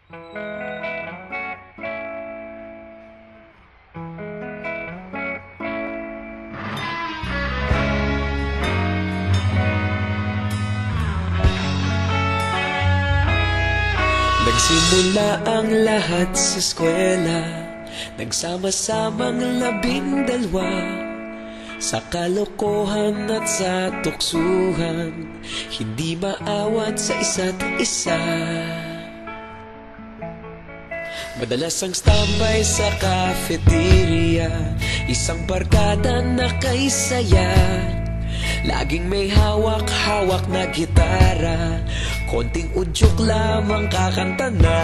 Nagsimula ang lahat sa eskwela, nagsama-samang 12 sa kalokohan at sa tuksuhan, hindi maawat sa isa't isa. Madalas ang standby sa cafeteria, isang barkada na kay saya. Laging may hawak-hawak na gitara, konting udyok lamang kakanta na.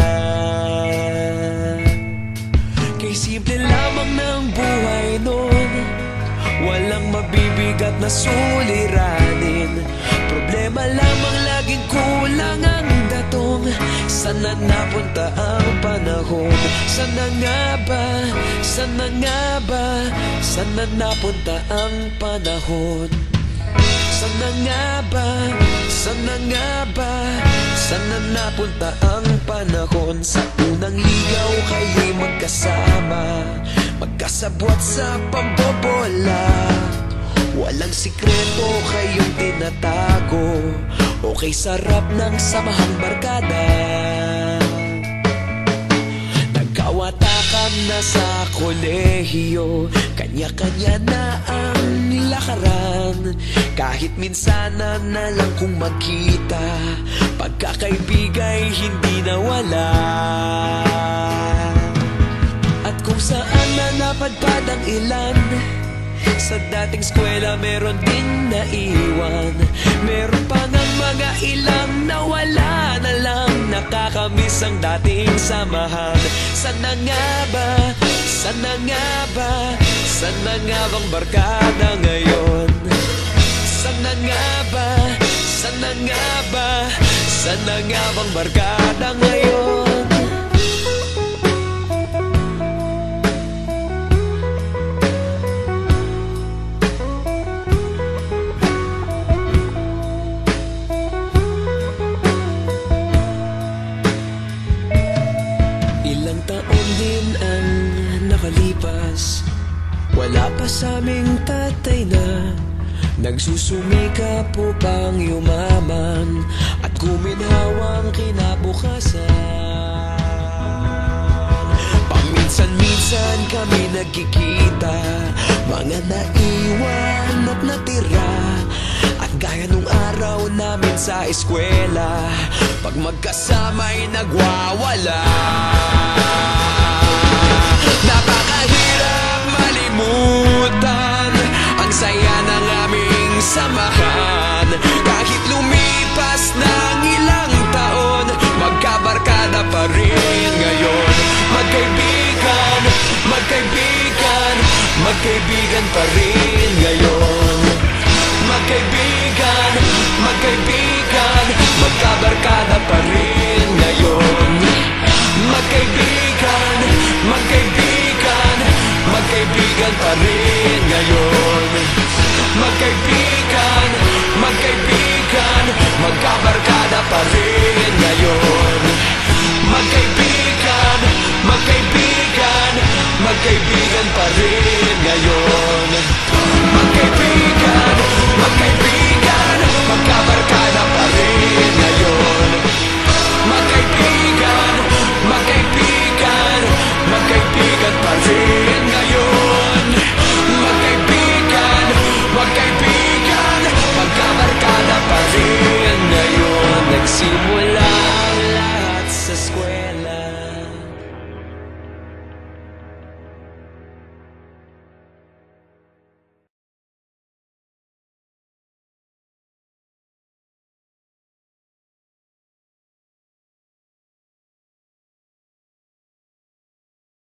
Kay simple lamang ng buhay nun, walang mabibigat na suliranin. Problema lamang laging kulang ang datong. Sana napunta ang panahon? Sana nga ba? Sana nga ba? Sana napunta ang panahon? Sana nga ba? Sana nga ba? Sana napunta ang panahon? Sa unang ligaw kayo'y magkasama, magkasabwat sa pambobola. Walang sikreto kayong tinatago, okay sarap ng samahang barkada. Nagkawatakan na sa kolehiyo, kanya-kanya na ang lakaran. Kahit minsan na lang kung magkita, pagkakaibigay hindi nawala. At kung saan na napadpad ang ilan, sa dating eskwela meron din naiwan. Meron pa ng mga ilang nawala na lang, nakakamiss ang dating samahan. Sana nga ba? Sana nga ba? Sana nga bang barkada ngayon? Sana nga ba? Sana nga ba? Sana nga bang barkada ngayon? Ilang taon din ang nakalipas, wala pa sa aming tatay na nagsusumikap upang yumaman at guminhawang kinabukasan. Paminsan-minsan kami nagkikita, mga naiwan at natira. At gaya nung araw namin sa eskwela, pag magkasama'y nagwawala. Napakahirap malimutan ang saya ng aming samahan. Kahit lumipas ng ilang taon, magkabarkada pa rin ngayon. Magkaibigan, magkaibigan, magkaibigan pa rin ngayon. Magkaibigan, magkaibigan, magkabarkada pa rin ngayon. Magkaibigan, magkaibigan, magkaibigan pa rin ngayon. Magkaibigan, magkaibigan, magkabarkada pa rin ngayon. Magkaibigan, magkaibigan, magkaibigan pa rin ngayon.